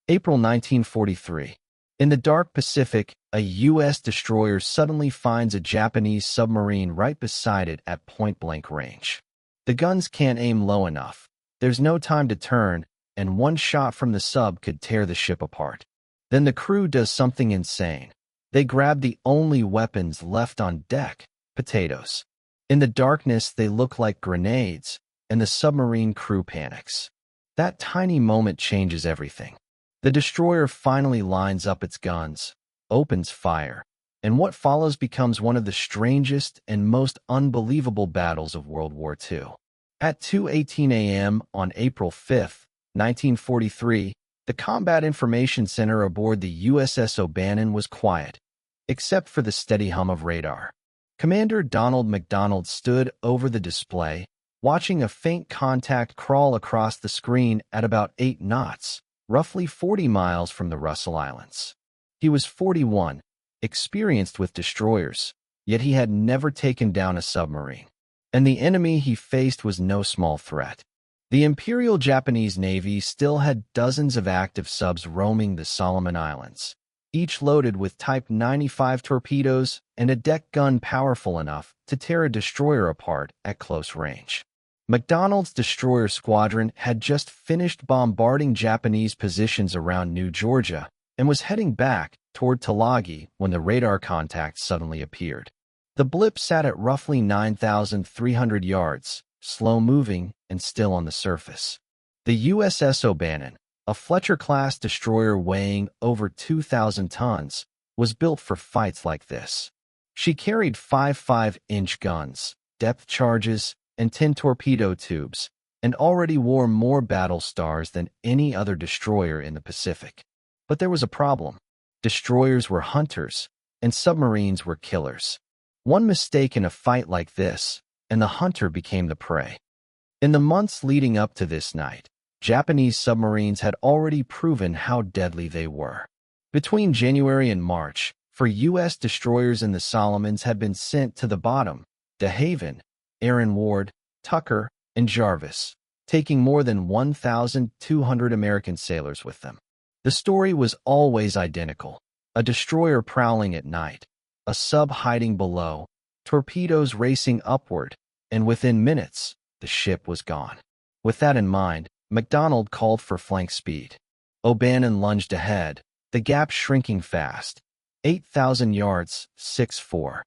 April 1943. In the dark Pacific, a U.S. destroyer suddenly finds a Japanese submarine right beside it at point-blank range. The guns can't aim low enough. There's no time to turn, and one shot from the sub could tear the ship apart. Then the crew does something insane. They grab the only weapons left on deck, potatoes. In the darkness, they look like grenades, and the submarine crew panics. That tiny moment changes everything. The destroyer finally lines up its guns, opens fire, and what follows becomes one of the strangest and most unbelievable battles of World War II. At 2:18 a.m. on April 5, 1943, the Combat Information Center aboard the USS O'Bannon was quiet, except for the steady hum of radar. Commander Donald MacDonald stood over the display, watching a faint contact crawl across the screen at about 8 knots, roughly 40 miles from the Russell Islands. He was 41, experienced with destroyers, yet he had never taken down a submarine. And the enemy he faced was no small threat. The Imperial Japanese Navy still had dozens of active subs roaming the Solomon Islands, each loaded with Type 95 torpedoes and a deck gun powerful enough to tear a destroyer apart at close range. MacDonald's destroyer squadron had just finished bombarding Japanese positions around New Georgia and was heading back toward Tulagi when the radar contact suddenly appeared. The blip sat at roughly 9,300 yards, slow-moving and still on the surface. The USS O'Bannon, a Fletcher-class destroyer weighing over 2,000 tons, was built for fights like this. She carried 5 5-inch guns, depth charges, and 10 torpedo tubes, and already wore more battle stars than any other destroyer in the Pacific. But there was a problem. Destroyers were hunters, and submarines were killers. One mistake in a fight like this, and the hunter became the prey. In the months leading up to this night, Japanese submarines had already proven how deadly they were. Between January and March, 4 U.S. destroyers in the Solomons had been sent to the bottom: De Haven, Aaron Ward, Tucker, and Jarvis, taking more than 1,200 American sailors with them. The story was always identical: a destroyer prowling at night, a sub hiding below, torpedoes racing upward, and within minutes, the ship was gone. With that in mind, MacDonald called for flank speed. O'Bannon lunged ahead, the gap shrinking fast. 8,000 yards, 6-4.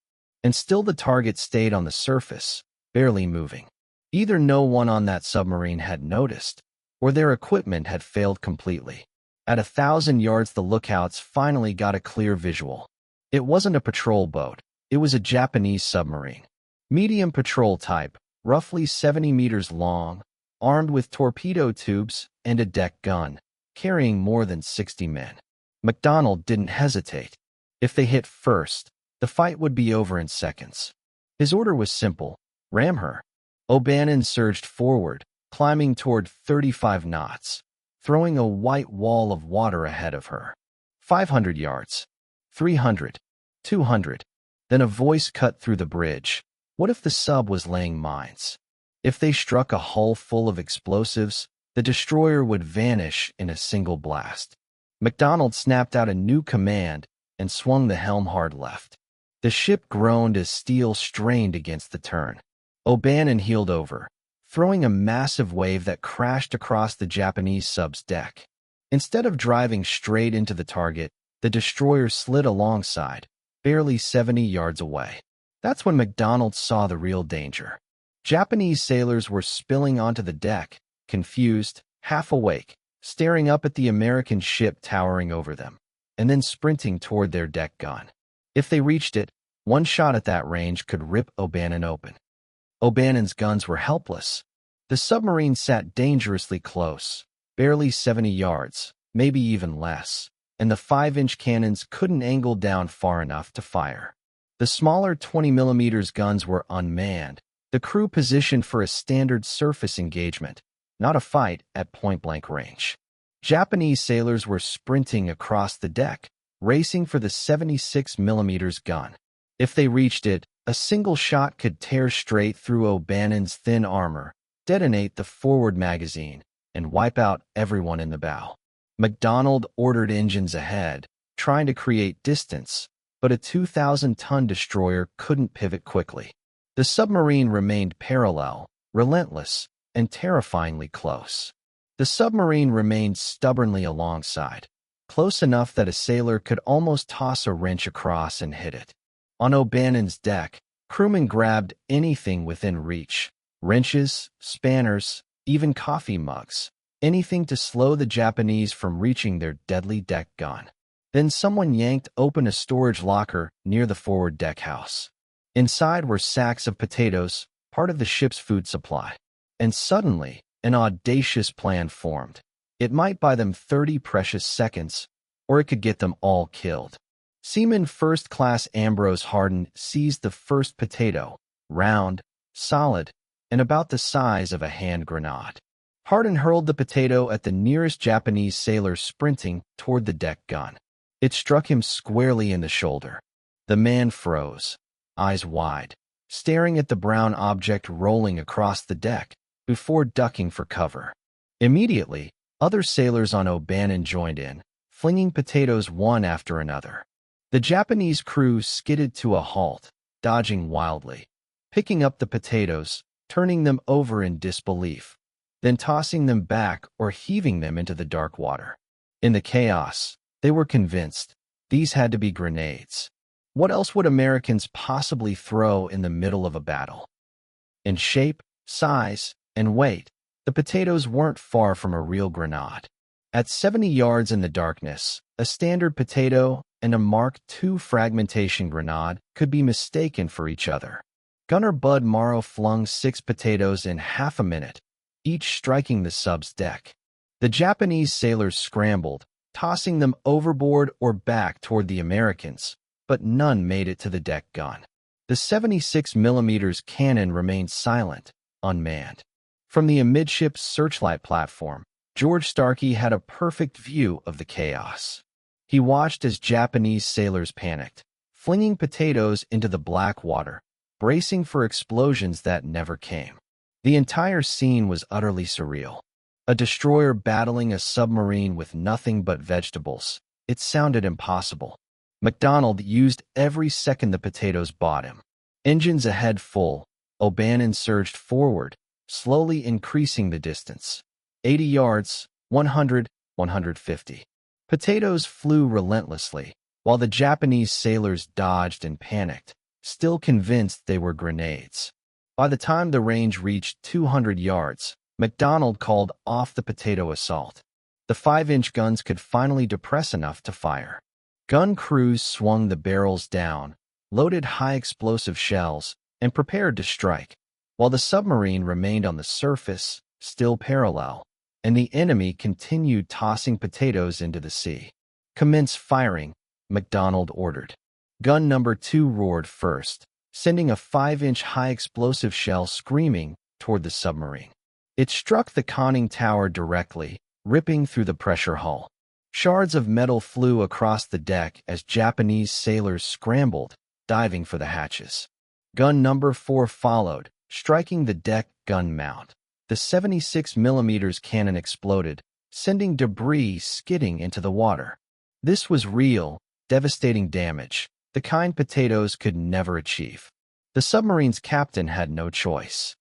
And still the target stayed on the surface, barely moving. Either no one on that submarine had noticed, or their equipment had failed completely. At 1,000 yards, the lookouts finally got a clear visual. It wasn't a patrol boat. It was a Japanese submarine. Medium patrol type, roughly 70 meters long, armed with torpedo tubes and a deck gun, carrying more than 60 men. MacDonald didn't hesitate. If they hit first, the fight would be over in seconds. His order was simple: ram her. O'Bannon surged forward, climbing toward 35 knots, throwing a white wall of water ahead of her. 500 yards. 300. 200. Then a voice cut through the bridge. What if the sub was laying mines? If they struck a hull full of explosives, the destroyer would vanish in a single blast. MacDonald snapped out a new command and swung the helm hard left. The ship groaned as steel strained against the turn. O'Bannon heeled over, throwing a massive wave that crashed across the Japanese sub's deck. Instead of driving straight into the target, the destroyer slid alongside, barely 70 yards away. That's when MacDonald saw the real danger. Japanese sailors were spilling onto the deck, confused, half awake, staring up at the American ship towering over them, and then sprinting toward their deck gun. If they reached it, one shot at that range could rip O'Bannon open. O'Bannon's guns were helpless. The submarine sat dangerously close, barely 70 yards, maybe even less, and the 5-inch cannons couldn't angle down far enough to fire. The smaller 20mm guns were unmanned, the crew positioned for a standard surface engagement, not a fight at point-blank range. Japanese sailors were sprinting across the deck, racing for the 76mm gun. If they reached it, a single shot could tear straight through O'Bannon's thin armor, detonate the forward magazine, and wipe out everyone in the bow. MacDonald ordered engines ahead, trying to create distance, but a 2,000-ton destroyer couldn't pivot quickly. The submarine remained parallel, relentless, and terrifyingly close. The submarine remained stubbornly alongside, close enough that a sailor could almost toss a wrench across and hit it. On O'Bannon's deck, crewmen grabbed anything within reach: wrenches, spanners, even coffee mugs, anything to slow the Japanese from reaching their deadly deck gun. Then someone yanked open a storage locker near the forward deckhouse. Inside were sacks of potatoes, part of the ship's food supply. And suddenly, an audacious plan formed. It might buy them 30 precious seconds, or it could get them all killed. Seaman First Class Ambrose Hardin seized the first potato, round, solid, and about the size of a hand grenade. Hardin hurled the potato at the nearest Japanese sailor sprinting toward the deck gun. It struck him squarely in the shoulder. The man froze, eyes wide, staring at the brown object rolling across the deck before ducking for cover. Immediately, other sailors on O'Bannon joined in, flinging potatoes one after another. The Japanese crew skidded to a halt, dodging wildly, picking up the potatoes, turning them over in disbelief, then tossing them back or heaving them into the dark water. In the chaos, they were convinced these had to be grenades. What else would Americans possibly throw in the middle of a battle? In shape, size, and weight, the potatoes weren't far from a real grenade. At 70 yards in the darkness, a standard potato and a Mark II fragmentation grenade could be mistaken for each other. Gunner Bud Morrow flung 6 potatoes in half a minute, each striking the sub's deck. The Japanese sailors scrambled, tossing them overboard or back toward the Americans, but none made it to the deck gun. The 76mm cannon remained silent, unmanned. From the amidships searchlight platform, George Starkey had a perfect view of the chaos. He watched as Japanese sailors panicked, flinging potatoes into the black water, bracing for explosions that never came. The entire scene was utterly surreal. A destroyer battling a submarine with nothing but vegetables. It sounded impossible. MacDonald used every second the potatoes bought him. Engines ahead full, O'Bannon surged forward, slowly increasing the distance. 80 yards, 100, 150. Potatoes flew relentlessly, while the Japanese sailors dodged and panicked, still convinced they were grenades. By the time the range reached 200 yards, MacDonald called off the potato assault. The 5-inch guns could finally depress enough to fire. Gun crews swung the barrels down, loaded high-explosive shells, and prepared to strike, while the submarine remained on the surface, still parallel, and the enemy continued tossing potatoes into the sea. "Commence firing," MacDonald ordered. Gun number 2 roared first, sending a 5-inch high-explosive shell screaming toward the submarine. It struck the conning tower directly, ripping through the pressure hull. Shards of metal flew across the deck as Japanese sailors scrambled, diving for the hatches. Gun number 4 followed, striking the deck gun mount. The 76mm cannon exploded, sending debris skidding into the water. This was real, devastating damage, the kind potatoes could never achieve. The submarine's captain had no choice.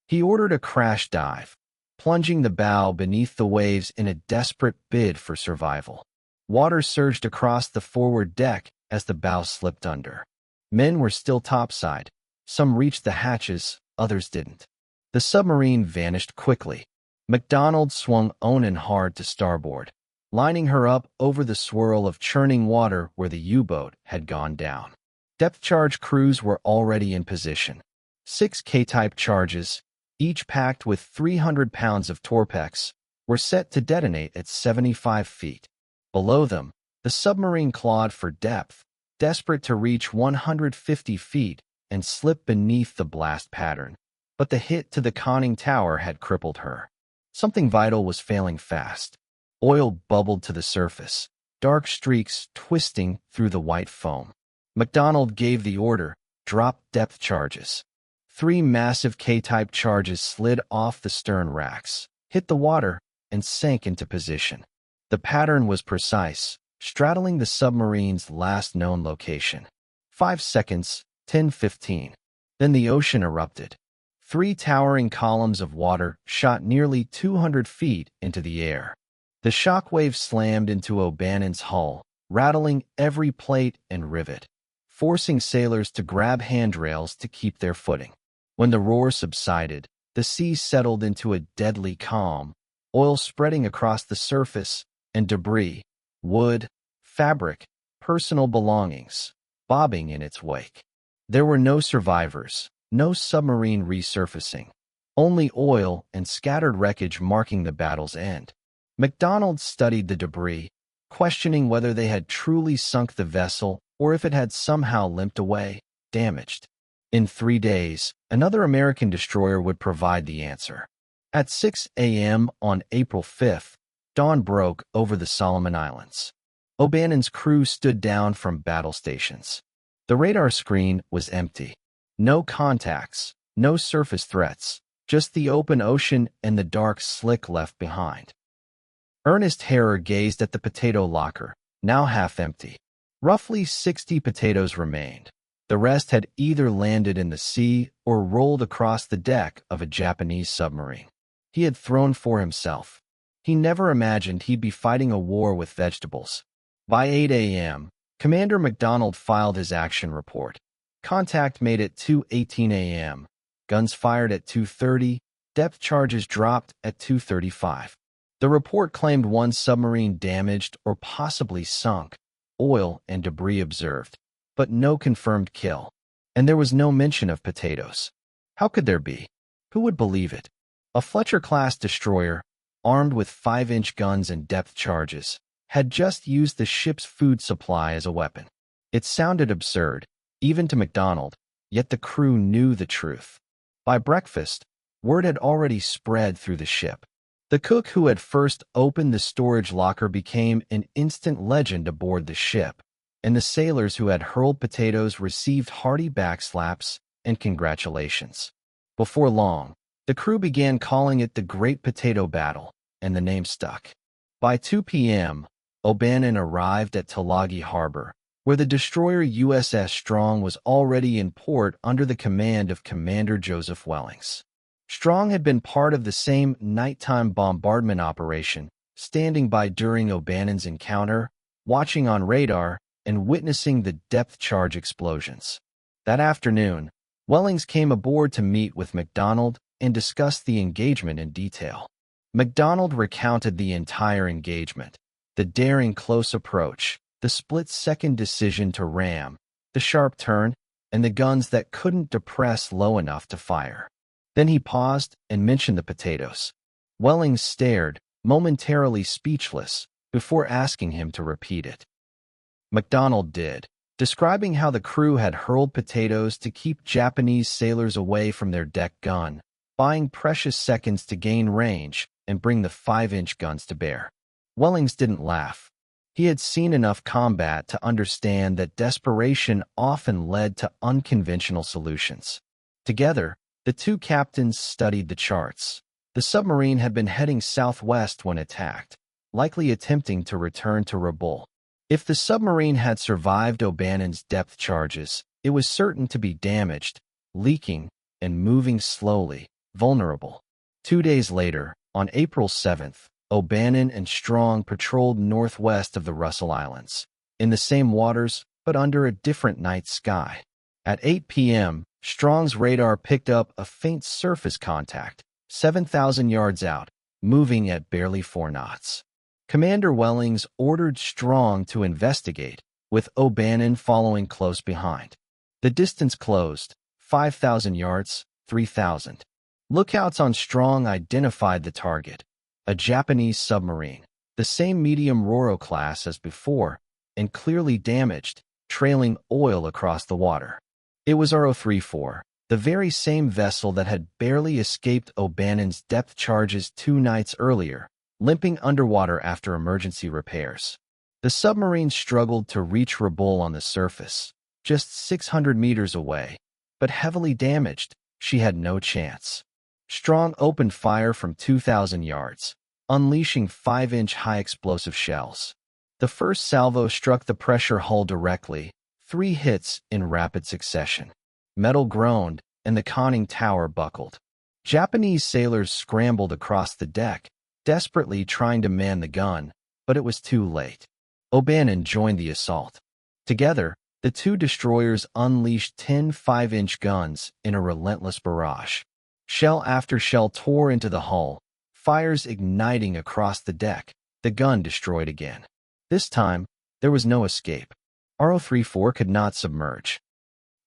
He ordered a crash dive, plunging the bow beneath the waves in a desperate bid for survival. Water surged across the forward deck as the bow slipped under. Men were still topside. Some reached the hatches, others didn't. The submarine vanished quickly. MacDonald swung Onan hard to starboard, lining her up over the swirl of churning water where the U-boat had gone down. Depth charge crews were already in position. 6 K-type charges, each packed with 300 pounds of torpedoes, were set to detonate at 75 feet. Below them, the submarine clawed for depth, desperate to reach 150 feet and slip beneath the blast pattern. But the hit to the conning tower had crippled her. Something vital was failing fast. Oil bubbled to the surface, dark streaks twisting through the white foam. MacDonald gave the order, drop depth charges. 3 massive K-type charges slid off the stern racks, hit the water, and sank into position. The pattern was precise, straddling the submarine's last known location. 5 seconds, 10:15. Then the ocean erupted. 3 towering columns of water shot nearly 200 feet into the air. The shockwave slammed into O'Bannon's hull, rattling every plate and rivet, forcing sailors to grab handrails to keep their footing. When the roar subsided, the sea settled into a deadly calm, oil spreading across the surface, and debris, wood, fabric, personal belongings, bobbing in its wake. There were no survivors, no submarine resurfacing, only oil and scattered wreckage marking the battle's end. MacDonald studied the debris, questioning whether they had truly sunk the vessel or if it had somehow limped away, damaged. In 3 days, another American destroyer would provide the answer. At 6 a.m. on April 5th, dawn broke over the Solomon Islands. O'Bannon's crew stood down from battle stations. The radar screen was empty. No contacts, no surface threats, just the open ocean and the dark slick left behind. Ernest Harrer gazed at the potato locker, now half empty. Roughly 60 potatoes remained. The rest had either landed in the sea or rolled across the deck of a Japanese submarine. He had thrown for himself. He never imagined he'd be fighting a war with vegetables. By 8 a.m., Commander MacDonald filed his action report. Contact made at 2:18 a.m. Guns fired at 2:30. Depth charges dropped at 2:35. The report claimed 1 submarine damaged or possibly sunk, oil and debris observed, but no confirmed kill. And there was no mention of potatoes. How could there be? Who would believe it? A Fletcher-class destroyer, armed with 5-inch guns and depth charges, had just used the ship's food supply as a weapon. It sounded absurd, even to MacDonald, yet the crew knew the truth. By breakfast, word had already spread through the ship. The cook who had first opened the storage locker became an instant legend aboard the ship, and the sailors who had hurled potatoes received hearty backslaps and congratulations. Before long, the crew began calling it the Great Potato Battle, and the name stuck. By 2 p.m., O'Bannon arrived at Tulagi Harbor, where the destroyer USS Strong was already in port under the command of Commander Joseph Wellings. Strong had been part of the same nighttime bombardment operation, standing by during O'Bannon's encounter, watching on radar, and witnessing the depth charge explosions. That afternoon, Wellings came aboard to meet with MacDonald and discuss the engagement in detail. MacDonald recounted the entire engagement, the daring close approach, the split-second decision to ram, the sharp turn, and the guns that couldn't depress low enough to fire. Then he paused and mentioned the potatoes. Wellings stared, momentarily speechless, before asking him to repeat it. MacDonald did, describing how the crew had hurled potatoes to keep Japanese sailors away from their deck gun, buying precious seconds to gain range and bring the 5-inch guns to bear. Wellings didn't laugh. He had seen enough combat to understand that desperation often led to unconventional solutions. Together, the two captains studied the charts. The submarine had been heading southwest when attacked, likely attempting to return to Rabaul. If the submarine had survived O'Bannon's depth charges, it was certain to be damaged, leaking, and moving slowly, vulnerable. 2 days later, on April 7th, O'Bannon and Strong patrolled northwest of the Russell Islands, in the same waters but under a different night sky. At 8 p.m., Strong's radar picked up a faint surface contact, 7,000 yards out, moving at barely 4 knots. Commander Wellings ordered Strong to investigate, with O'Bannon following close behind. The distance closed, 5,000 yards, 3,000. Lookouts on Strong identified the target, a Japanese submarine, the same medium Roro class as before, and clearly damaged, trailing oil across the water. It was RO-34, the very same vessel that had barely escaped O'Bannon's depth charges 2 nights earlier, limping underwater after emergency repairs. The submarine struggled to reach Rabaul on the surface, just 600 meters away, but heavily damaged, she had no chance. Strong opened fire from 2,000 yards, unleashing 5-inch high explosive shells. The first salvo struck the pressure hull directly, 3 hits in rapid succession. Metal groaned, and the conning tower buckled. Japanese sailors scrambled across the deck, desperately trying to man the gun, but it was too late. O'Bannon joined the assault. Together, the two destroyers unleashed 10 5-inch guns in a relentless barrage. Shell after shell tore into the hull, fires igniting across the deck, the gun destroyed again. This time, there was no escape. RO-34 could not submerge.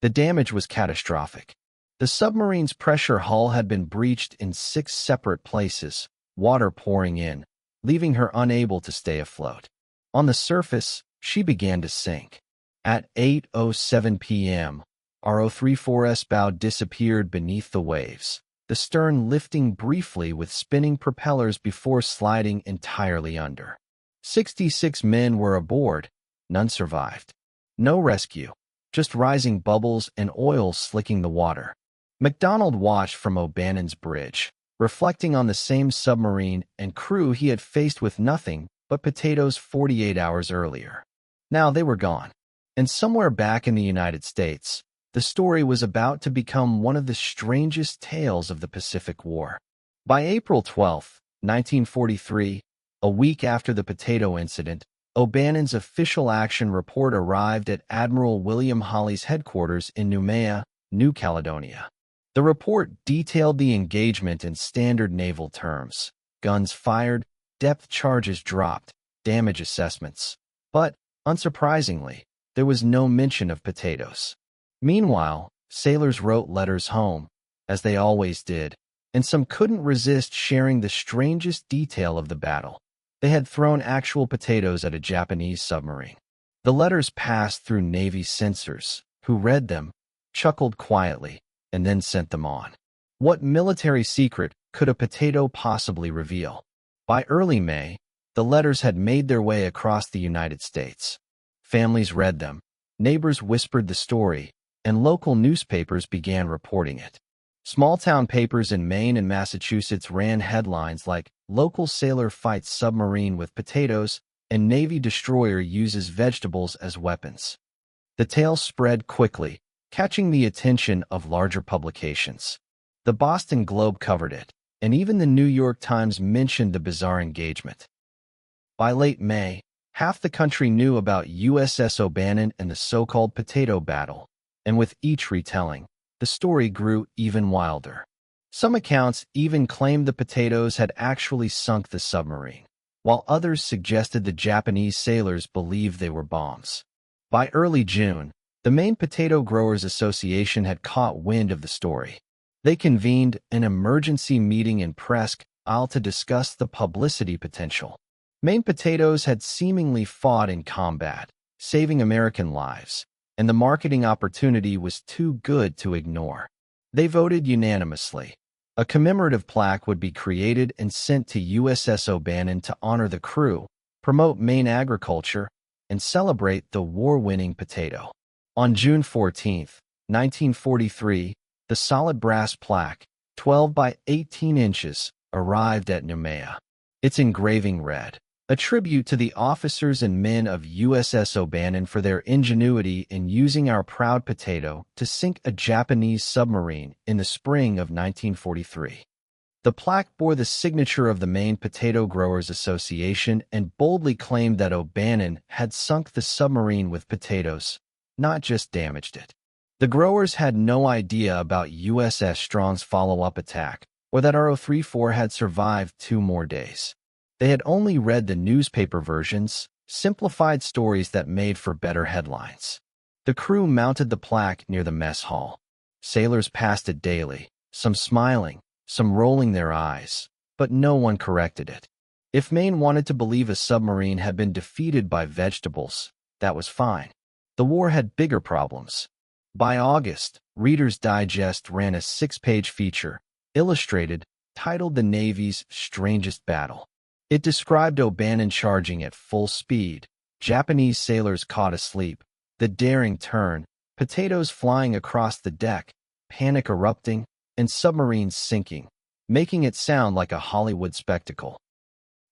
The damage was catastrophic. The submarine's pressure hull had been breached in 6 separate places, water pouring in, leaving her unable to stay afloat. On the surface, she began to sink. At 8:07 p.m., RO-34's bow disappeared beneath the waves, the stern lifting briefly with spinning propellers before sliding entirely under. 66 men were aboard. None survived. No rescue, just rising bubbles and oil slicking the water. MacDonald watched from O'Bannon's bridge, reflecting on the same submarine and crew he had faced with nothing but potatoes 48 hours earlier. Now they were gone. And somewhere back in the United States, the story was about to become one of the strangest tales of the Pacific War. By April 12, 1943, a week after the potato incident, O'Bannon's official action report arrived at Admiral William Hawley's headquarters in Noumea, New Caledonia. The report detailed the engagement in standard naval terms: guns fired, depth charges dropped, damage assessments. But, unsurprisingly, there was no mention of potatoes. Meanwhile, sailors wrote letters home, as they always did, and some couldn't resist sharing the strangest detail of the battle. They had thrown actual potatoes at a Japanese submarine. The letters passed through Navy censors, who read them, chuckled quietly, and then sent them on. What military secret could a potato possibly reveal? By early May, the letters had made their way across the United States. Families read them, neighbors whispered the story, and local newspapers began reporting it. Small-town papers in Maine and Massachusetts ran headlines like "Local Sailor Fights Submarine with Potatoes" and "Navy Destroyer Uses Vegetables as Weapons." The tale spread quickly, catching the attention of larger publications. The Boston Globe covered it, and even the New York Times mentioned the bizarre engagement. By late May, half the country knew about USS O'Bannon and the so-called potato battle, and with each retelling, the story grew even wilder. Some accounts even claimed the potatoes had actually sunk the submarine, while others suggested the Japanese sailors believed they were bombs. By early June, the Maine Potato Growers Association had caught wind of the story. They convened an emergency meeting in Presque Isle to discuss the publicity potential. Maine potatoes had seemingly fought in combat, saving American lives, and the marketing opportunity was too good to ignore. They voted unanimously. A commemorative plaque would be created and sent to USS O'Bannon to honor the crew, promote Maine agriculture, and celebrate the war-winning potato. On June 14, 1943, the solid brass plaque, 12 by 18 inches, arrived at Noumea. Its engraving read, "A tribute to the officers and men of USS O'Bannon for their ingenuity in using our proud potato to sink a Japanese submarine in the spring of 1943." The plaque bore the signature of the Maine Potato Growers Association and boldly claimed that O'Bannon had sunk the submarine with potatoes, not just damaged it. The growers had no idea about USS Strong's follow-up attack, or that RO-34 had survived 2 more days. They had only read the newspaper versions, simplified stories that made for better headlines. The crew mounted the plaque near the mess hall. Sailors passed it daily, some smiling, some rolling their eyes, but no one corrected it. If Maine wanted to believe a submarine had been defeated by vegetables, that was fine. The war had bigger problems. By August, Reader's Digest ran a 6-page feature, illustrated, titled "The Navy's Strangest Battle." It described O'Bannon charging at full speed, Japanese sailors caught asleep, the daring turn, potatoes flying across the deck, panic erupting, and submarines sinking, making it sound like a Hollywood spectacle.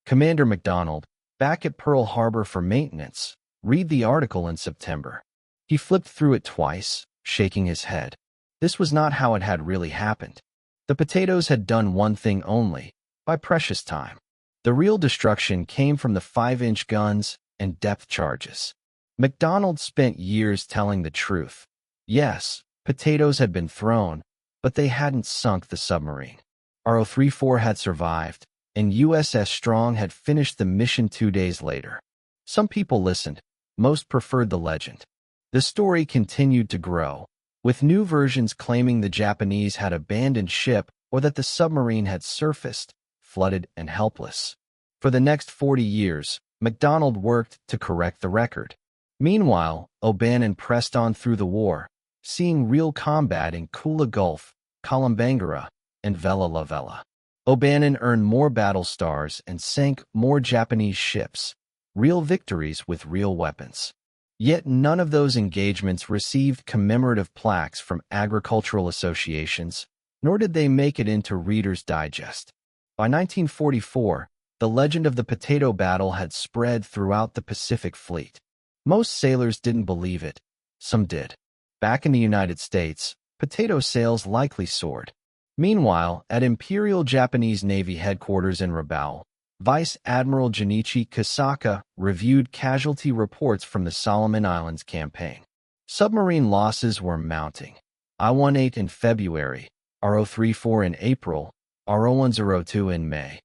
Commander MacDonald, back at Pearl Harbor for maintenance. Read the article in September. He flipped through it twice, shaking his head. This was not how it had really happened. The potatoes had done one thing only, buy precious time. The real destruction came from the 5-inch guns and depth charges. MacDonald spent years telling the truth. Yes, potatoes had been thrown, but they hadn't sunk the submarine. RO-34 had survived, and USS Strong had finished the mission 2 days later. Some people listened. Most preferred the legend. The story continued to grow, with new versions claiming the Japanese had abandoned ship or that the submarine had surfaced, flooded and helpless. For the next 40 years, MacDonald worked to correct the record. Meanwhile, O'Bannon pressed on through the war, seeing real combat in Kula Gulf, Kalambangara, and Vella La Vella. O'Bannon earned more battle stars and sank more Japanese ships, real victories with real weapons. Yet none of those engagements received commemorative plaques from agricultural associations, nor did they make it into Reader's Digest. By 1944, the legend of the potato battle had spread throughout the Pacific Fleet. Most sailors didn't believe it. Some did. Back in the United States, potato sales likely soared. Meanwhile, at Imperial Japanese Navy headquarters in Rabaul, Vice Admiral Junichi Kosaka reviewed casualty reports from the Solomon Islands campaign. Submarine losses were mounting. I-18 in February, RO-34 in April, RO-102 in May.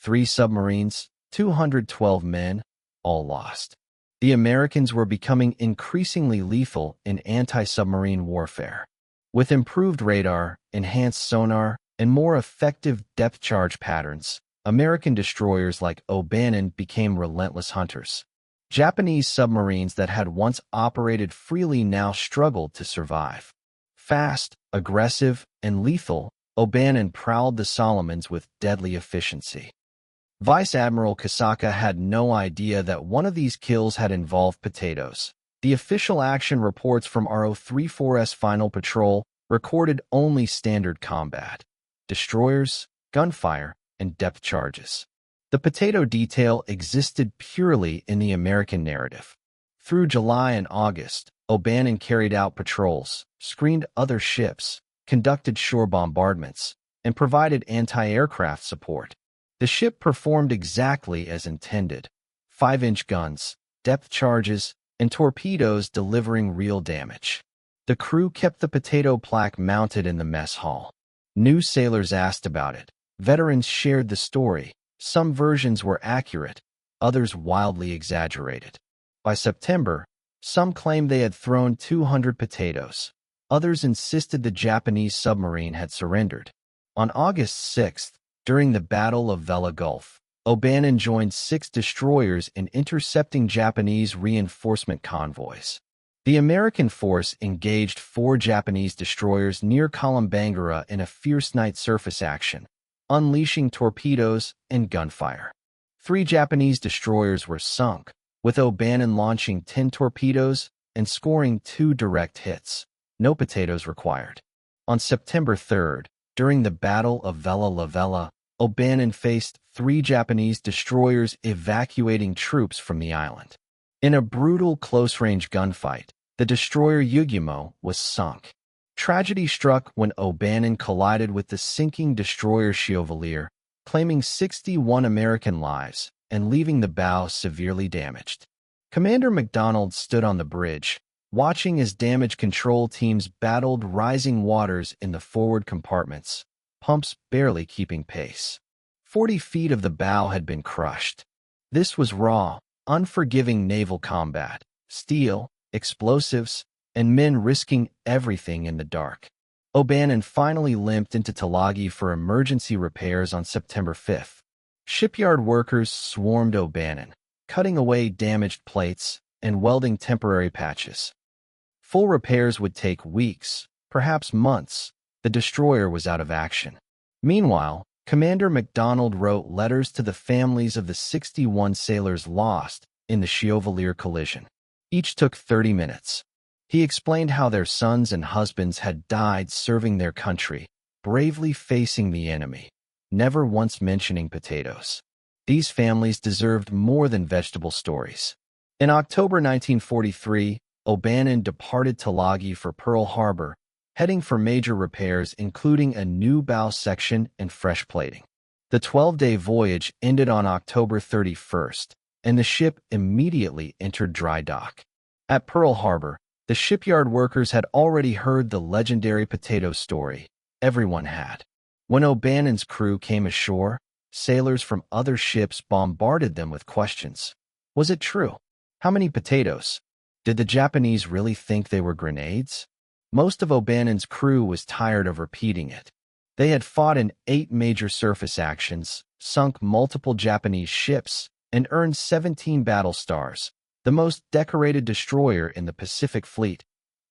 3 submarines, 212 men, all lost. The Americans were becoming increasingly lethal in anti-submarine warfare. With improved radar, enhanced sonar, and more effective depth charge patterns, American destroyers like O'Bannon became relentless hunters. Japanese submarines that had once operated freely now struggled to survive. Fast, aggressive, and lethal, O'Bannon prowled the Solomons with deadly efficiency. Vice Admiral Kosaka had no idea that one of these kills had involved potatoes. The official action reports from RO-34's final patrol recorded only standard combat, destroyers, gunfire, and depth charges. The potato detail existed purely in the American narrative. Through July and August, O'Bannon carried out patrols, screened other ships, conducted shore bombardments, and provided anti-aircraft support. The ship performed exactly as intended. 5-inch guns, depth charges, and torpedoes delivering real damage. The crew kept the potato plaque mounted in the mess hall. New sailors asked about it. Veterans shared the story. Some versions were accurate, others wildly exaggerated. By September, some claimed they had thrown 200 potatoes. Others insisted the Japanese submarine had surrendered. On August 6th, during the Battle of Vella Gulf, O'Bannon joined 6 destroyers in intercepting Japanese reinforcement convoys. The American force engaged 4 Japanese destroyers near Kalambangara in a fierce night surface action, unleashing torpedoes and gunfire. 3 Japanese destroyers were sunk, with O'Bannon launching 10 torpedoes and scoring 2 direct hits. No potatoes required. On September 3rd, during the Battle of Vella La Vella, O'Bannon faced 3 Japanese destroyers evacuating troops from the island. In a brutal close-range gunfight, the destroyer Yugumo was sunk. Tragedy struck when O'Bannon collided with the sinking destroyer Chevalier, claiming 61 American lives and leaving the bow severely damaged. Commander MacDonald stood on the bridge, watching as damage control teams battled rising waters in the forward compartments, pumps barely keeping pace. 40 feet of the bow had been crushed. This was raw, unforgiving naval combat, steel, explosives, and men risking everything in the dark. O'Bannon finally limped into Tulagi for emergency repairs on September 5th. Shipyard workers swarmed O'Bannon, cutting away damaged plates and welding temporary patches. Full repairs would take weeks, perhaps months. The destroyer was out of action. Meanwhile, Commander MacDonald wrote letters to the families of the 61 sailors lost in the Chevalier collision. Each took 30 minutes. He explained how their sons and husbands had died serving their country, bravely facing the enemy, never once mentioning potatoes. These families deserved more than vegetable stories. In October 1943, O'Bannon departed Tulagi for Pearl Harbor, heading for major repairs including a new bow section and fresh plating. The 12-day voyage ended on October 31st, and the ship immediately entered dry dock. At Pearl Harbor, the shipyard workers had already heard the legendary potato story. Everyone had. When O'Bannon's crew came ashore, sailors from other ships bombarded them with questions. Was it true? How many potatoes? Did the Japanese really think they were grenades? Most of O'Bannon's crew was tired of repeating it. They had fought in 8 major surface actions, sunk multiple Japanese ships, and earned 17 battle stars, the most decorated destroyer in the Pacific Fleet.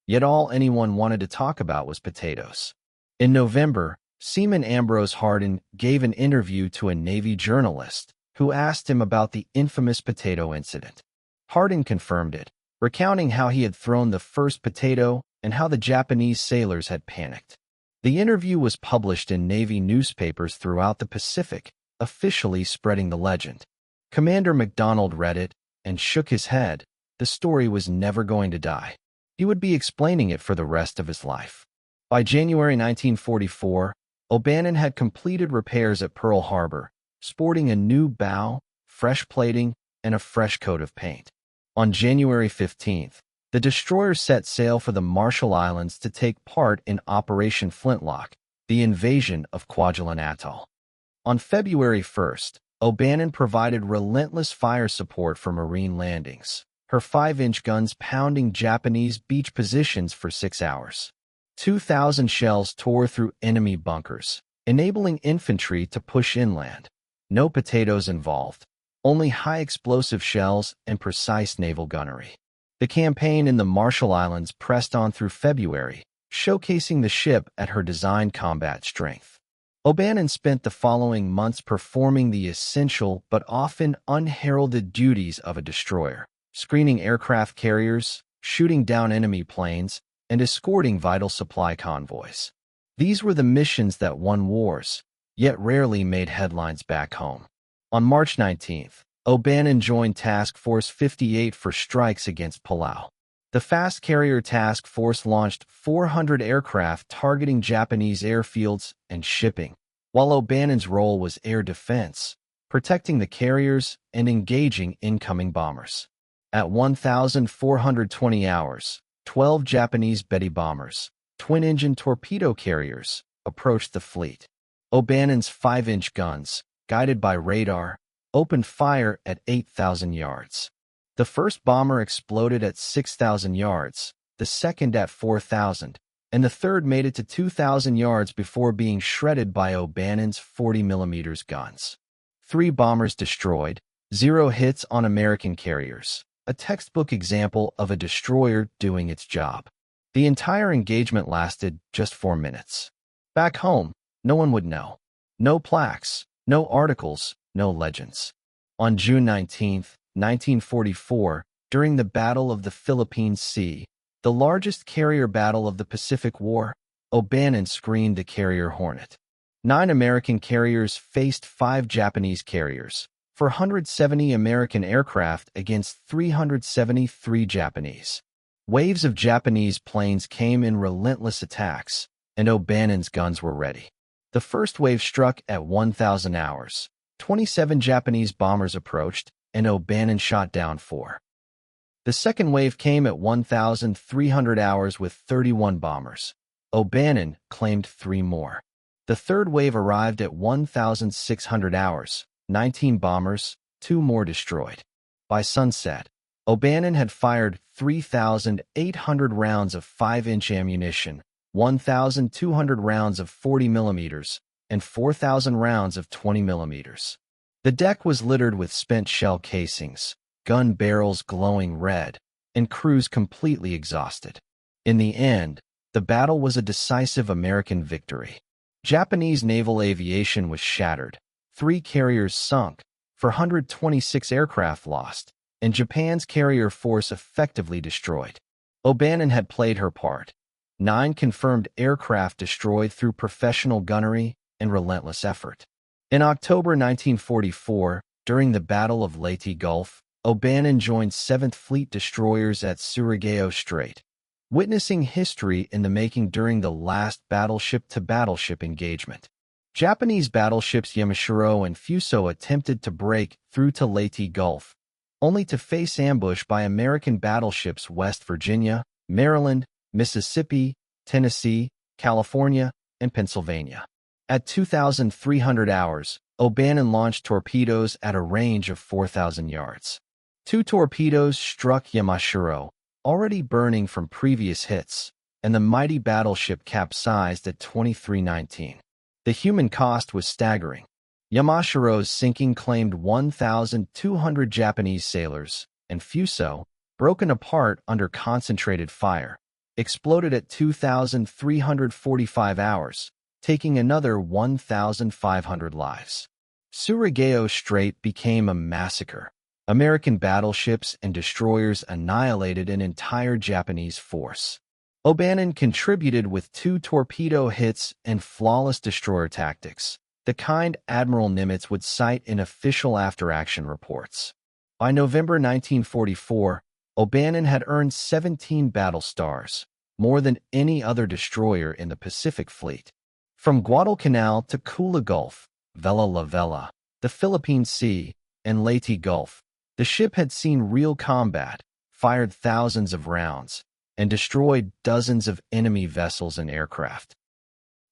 Yet all anyone wanted to talk about was potatoes. In November, Seaman Ambrose Hardin gave an interview to a Navy journalist who asked him about the infamous potato incident. Hardin confirmed it, recounting how he had thrown the first potato and how the Japanese sailors had panicked. The interview was published in Navy newspapers throughout the Pacific, officially spreading the legend. Commander MacDonald read it and shook his head. The story was never going to die. He would be explaining it for the rest of his life. By January 1944, O'Bannon had completed repairs at Pearl Harbor, sporting a new bow, fresh plating, and a fresh coat of paint. On January 15th, the destroyer set sail for the Marshall Islands to take part in Operation Flintlock, the invasion of Kwajalein Atoll. On February 1st, O'Bannon provided relentless fire support for Marine landings, her 5-inch guns pounding Japanese beach positions for 6 hours. 2,000 shells tore through enemy bunkers, enabling infantry to push inland. No potatoes involved, only high-explosive shells and precise naval gunnery. The campaign in the Marshall Islands pressed on through February, showcasing the ship at her designed combat strength. O'Bannon spent the following months performing the essential but often unheralded duties of a destroyer, screening aircraft carriers, shooting down enemy planes, and escorting vital supply convoys. These were the missions that won wars, yet rarely made headlines back home. On March 19th, O'Bannon joined Task Force 58 for strikes against Palau. The fast carrier task force launched 400 aircraft targeting Japanese airfields and shipping, while O'Bannon's role was air defense, protecting the carriers and engaging incoming bombers. At 1,420 hours, 12 Japanese Betty bombers, twin-engine torpedo carriers, approached the fleet. O'Bannon's 5-inch guns, guided by radar, opened fire at 8,000 yards. The first bomber exploded at 6,000 yards, the second at 4,000, and the third made it to 2,000 yards before being shredded by O'Bannon's 40mm guns. 3 bombers destroyed, 0 hits on American carriers, a textbook example of a destroyer doing its job. The entire engagement lasted just 4 minutes. Back home, no one would know. No plaques, no articles, no legends. On June 19, 1944, during the Battle of the Philippine Sea, the largest carrier battle of the Pacific War, O'Bannon screened the carrier Hornet. 9 American carriers faced 5 Japanese carriers, 470 American aircraft against 373 Japanese. Waves of Japanese planes came in relentless attacks, and O'Bannon's guns were ready. The first wave struck at 1,000 hours. 27 Japanese bombers approached, and O'Bannon shot down 4. The second wave came at 1,300 hours with 31 bombers. O'Bannon claimed 3 more. The third wave arrived at 1,600 hours, 19 bombers, 2 more destroyed. By sunset, O'Bannon had fired 3,800 rounds of 5-inch ammunition, 1,200 rounds of 40mm, and 4,000 rounds of 20mm. The deck was littered with spent shell casings, gun barrels glowing red, and crews completely exhausted. In the end, the battle was a decisive American victory. Japanese naval aviation was shattered, 3 carriers sunk, 426 aircraft lost, and Japan's carrier force effectively destroyed. O'Bannon had played her part. 9 confirmed aircraft destroyed through professional gunnery and relentless effort. In October 1944, During the Battle of Leyte Gulf, O'Bannon joined 7th Fleet destroyers at Surigao Strait, witnessing history in the making during the last battleship-to-battleship engagement. Japanese battleships Yamashiro and Fuso attempted to break through to Leyte Gulf, only to face ambush by American battleships West Virginia, Maryland, Mississippi, Tennessee, California, and Pennsylvania. At 2,300 hours, O'Bannon launched torpedoes at a range of 4,000 yards. 2 torpedoes struck Yamashiro, already burning from previous hits, and the mighty battleship capsized at 23:19. The human cost was staggering. Yamashiro's sinking claimed 1,200 Japanese sailors, and Fuso, broken apart under concentrated fire, exploded at 2,345 hours, taking another 1,500 lives. Surigao Strait became a massacre. American battleships and destroyers annihilated an entire Japanese force. O'Bannon contributed with 2 torpedo hits and flawless destroyer tactics, the kind Admiral Nimitz would cite in official after-action reports. By November 1944, O'Bannon had earned 17 battle stars, more than any other destroyer in the Pacific Fleet. From Guadalcanal to Kula Gulf, Vela La Vela, the Philippine Sea, and Leyte Gulf, the ship had seen real combat, fired thousands of rounds, and destroyed dozens of enemy vessels and aircraft.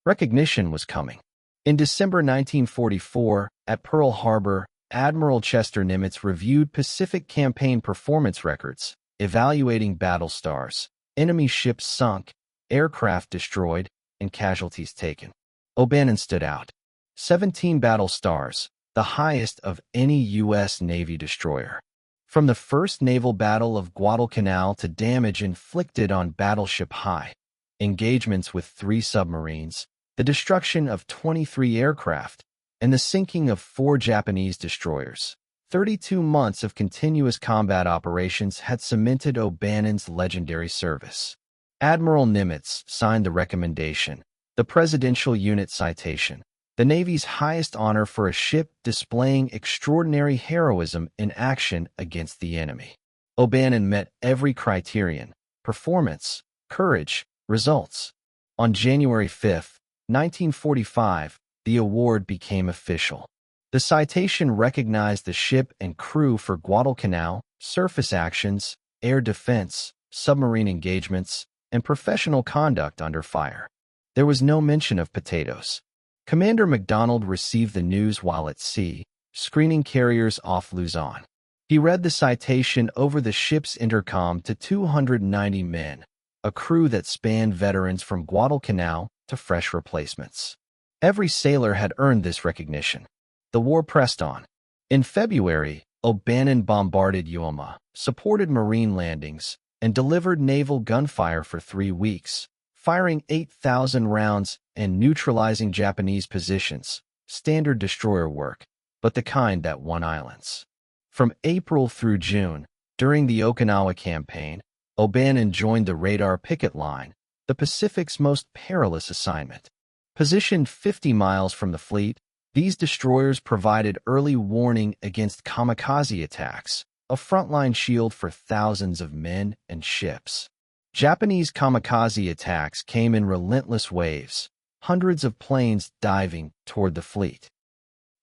Recognition was coming. In December 1944, at Pearl Harbor, Admiral Chester Nimitz reviewed Pacific Campaign performance records, evaluating battle stars, enemy ships sunk, aircraft destroyed, and casualties taken. O'Bannon stood out. 17 battle stars, the highest of any U.S. Navy destroyer. From the first naval battle of Guadalcanal to damage inflicted on Battleship High, engagements with 3 submarines, the destruction of 23 aircraft, and the sinking of 4 Japanese destroyers. 32 months of continuous combat operations had cemented O'Bannon's legendary service. Admiral Nimitz signed the recommendation, the Presidential Unit Citation, the Navy's highest honor for a ship displaying extraordinary heroism in action against the enemy. O'Bannon met every criterion: performance, courage, results. On January 5, 1945, the award became official. The citation recognized the ship and crew for Guadalcanal, surface actions, air defense, submarine engagements, and professional conduct under fire. There was no mention of potatoes. Commander MacDonald received the news while at sea, screening carriers off Luzon. He read the citation over the ship's intercom to 290 men, a crew that spanned veterans from Guadalcanal to fresh replacements. Every sailor had earned this recognition. The war pressed on. In February, O'Bannon bombarded Yuma, supported marine landings, and delivered naval gunfire for 3 weeks, firing 8,000 rounds and neutralizing Japanese positions, standard destroyer work, but the kind that won islands. From April through June, during the Okinawa campaign, O'Bannon joined the radar picket line, the Pacific's most perilous assignment. Positioned 50 miles from the fleet, these destroyers provided early warning against kamikaze attacks, a frontline shield for thousands of men and ships. Japanese kamikaze attacks came in relentless waves, hundreds of planes diving toward the fleet.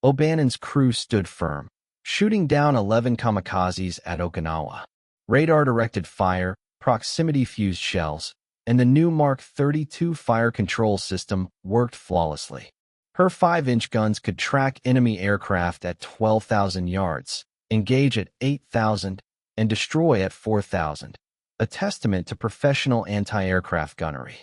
O'Bannon's crew stood firm, shooting down 11 kamikazes at Okinawa. Radar-directed fire, proximity-fused shells, and the new Mark 32 fire control system worked flawlessly. Her 5-inch guns could track enemy aircraft at 12,000 yards, engage at 8,000, and destroy at 4,000, a testament to professional anti-aircraft gunnery.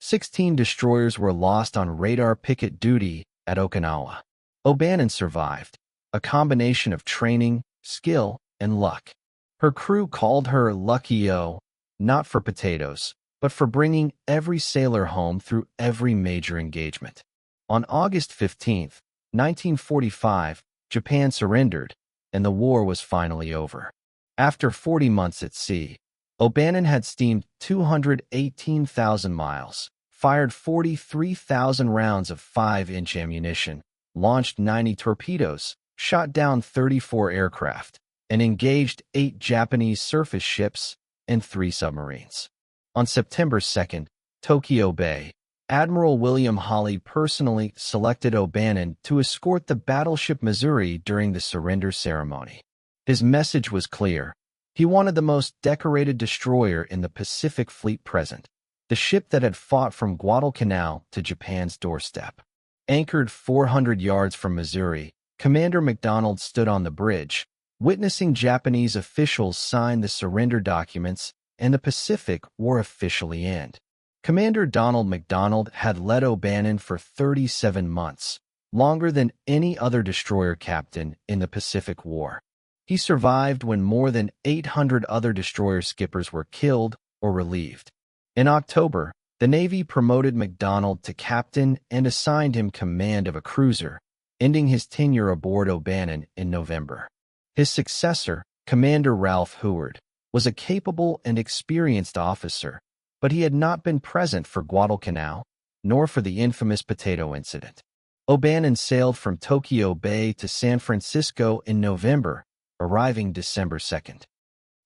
16 destroyers were lost on radar picket duty at Okinawa. O'Bannon survived, a combination of training, skill, and luck. Her crew called her Lucky O, not for potatoes, but for bringing every sailor home through every major engagement. On August 15, 1945, Japan surrendered, and the war was finally over. After 40 months at sea, O'Bannon had steamed 218,000 miles, fired 43,000 rounds of 5-inch ammunition, launched 90 torpedoes, shot down 34 aircraft, and engaged 8 Japanese surface ships and 3 submarines. On September 2, Tokyo Bay, Admiral William Hawley personally selected O'Bannon to escort the battleship Missouri during the surrender ceremony. His message was clear. He wanted the most decorated destroyer in the Pacific Fleet present, the ship that had fought from Guadalcanal to Japan's doorstep. Anchored 400 yards from Missouri, Commander MacDonald stood on the bridge, witnessing Japanese officials sign the surrender documents, and the Pacific War officially ended. Commander Donald MacDonald had led O'Bannon for 37 months, longer than any other destroyer captain in the Pacific War. He survived when more than 800 other destroyer skippers were killed or relieved. In October, the Navy promoted MacDonald to captain and assigned him command of a cruiser, ending his tenure aboard O'Bannon in November. His successor, Commander Ralph Heward, was a capable and experienced officer, but he had not been present for Guadalcanal, nor for the infamous potato incident. O'Bannon sailed from Tokyo Bay to San Francisco in November, arriving December 2.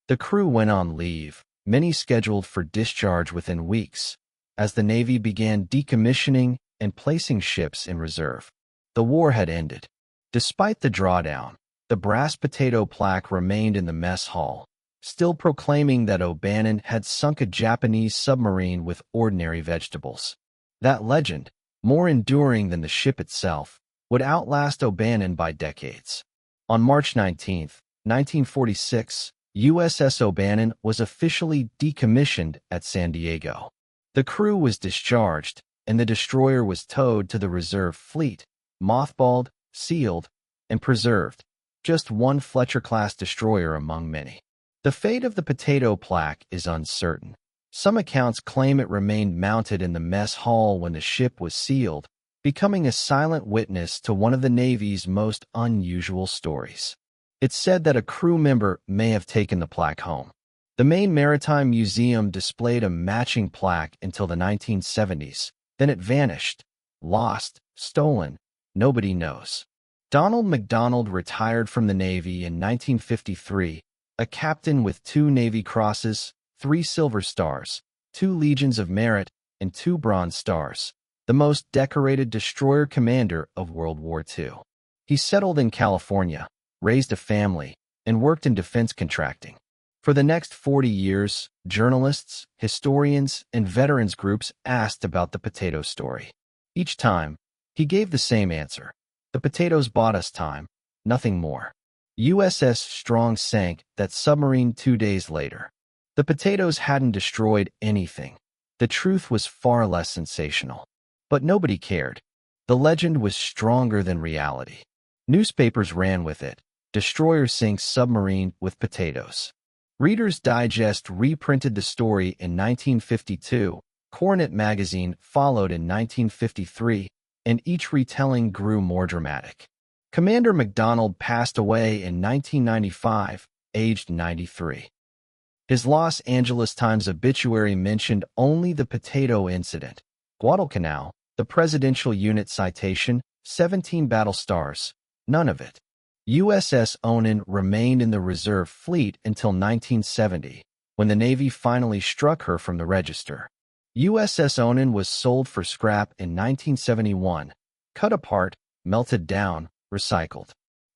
The crew went on leave, many scheduled for discharge within weeks, as the Navy began decommissioning and placing ships in reserve. The war had ended. Despite the drawdown, the brass potato plaque remained in the mess hall, still proclaiming that O'Bannon had sunk a Japanese submarine with ordinary vegetables. That legend, more enduring than the ship itself, would outlast O'Bannon by decades. On March 19, 1946, USS O'Bannon was officially decommissioned at San Diego. The crew was discharged, and the destroyer was towed to the reserve fleet, mothballed, sealed, and preserved, just one Fletcher-class destroyer among many. The fate of the potato plaque is uncertain. Some accounts claim it remained mounted in the mess hall when the ship was sealed, becoming a silent witness to one of the Navy's most unusual stories. It's said that a crew member may have taken the plaque home. The Maine Maritime Museum displayed a matching plaque until the 1970s. Then it vanished. Lost, stolen, nobody knows. Donald MacDonald retired from the Navy in 1953, a captain with 2 Navy Crosses, 3 Silver Stars, 2 Legions of Merit, and 2 Bronze Stars, the most decorated destroyer commander of World War II. He settled in California, raised a family, and worked in defense contracting. For the next 40 years, journalists, historians, and veterans groups asked about the potato story. Each time, he gave the same answer. The potatoes bought us time, nothing more. USS Strong sank that submarine 2 days later. The potatoes hadn't destroyed anything. The truth was far less sensational. But nobody cared. The legend was stronger than reality. Newspapers ran with it. Destroyer sinks submarine with potatoes. Reader's Digest reprinted the story in 1952, Coronet magazine followed in 1953, and each retelling grew more dramatic. Commander MacDonald passed away in 1995, aged 93. His Los Angeles Times obituary mentioned only the potato incident. Guadalcanal, the presidential unit citation, 17 battle stars, none of it. USS O'Bannon remained in the reserve fleet until 1970, when the Navy finally struck her from the register. USS O'Bannon was sold for scrap in 1971, cut apart, melted down, recycled.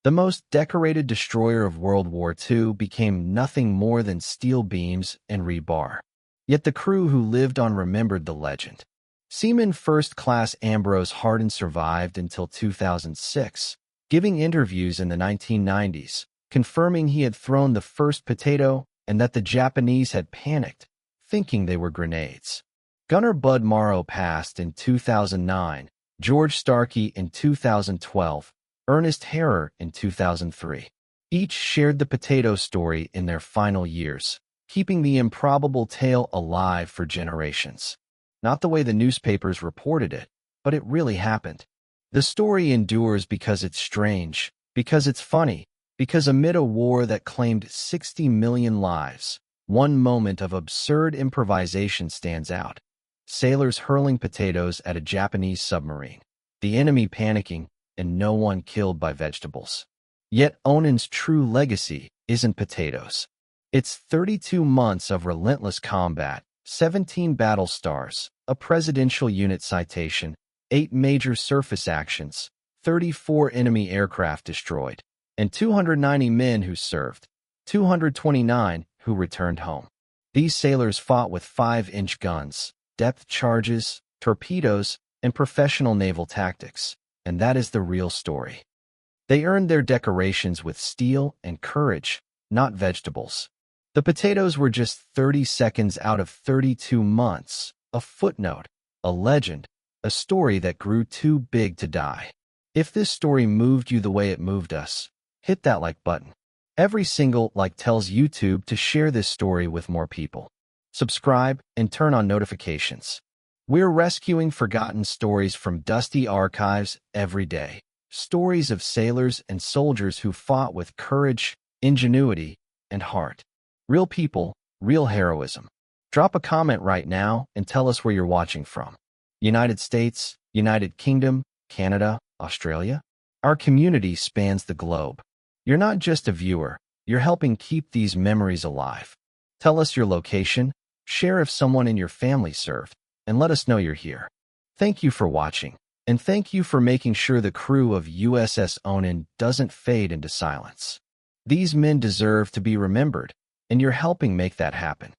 The most decorated destroyer of World War II became nothing more than steel beams and rebar. Yet the crew who lived on remembered the legend. Seaman First Class Ambrose Hardin survived until 2006, giving interviews in the 1990s, confirming he had thrown the first potato and that the Japanese had panicked, thinking they were grenades. Gunner Bud Morrow passed in 2009, George Starkey in 2012, Ernest Harrer in 2003. Each shared the potato story in their final years, keeping the improbable tale alive for generations. Not the way the newspapers reported it, but it really happened. The story endures because it's strange, because it's funny, because amid a war that claimed 60 million lives, one moment of absurd improvisation stands out. Sailors hurling potatoes at a Japanese submarine. The enemy panicking, and no one killed by vegetables. Yet Onan's true legacy isn't potatoes. It's 32 months of relentless combat, 17 battle stars, a presidential unit citation, 8 major surface actions, 34 enemy aircraft destroyed, and 290 men who served, 229 who returned home. These sailors fought with 5-inch guns, depth charges, torpedoes, and professional naval tactics, and that is the real story. They earned their decorations with steel and courage, not vegetables. The potatoes were just 30 seconds out of 32 months, a footnote, a legend, a story that grew too big to die. If this story moved you the way it moved us, hit that like button. Every single like tells YouTube to share this story with more people. Subscribe and turn on notifications. We're rescuing forgotten stories from dusty archives every day. Stories of sailors and soldiers who fought with courage, ingenuity, and heart. Real people, real heroism. Drop a comment right now and tell us where you're watching from. United States, United Kingdom, Canada, Australia? Our community spans the globe. You're not just a viewer, you're helping keep these memories alive. Tell us your location, share if someone in your family served, and let us know you're here. Thank you for watching, and thank you for making sure the crew of USS O'Bannon doesn't fade into silence. These men deserve to be remembered, and you're helping make that happen.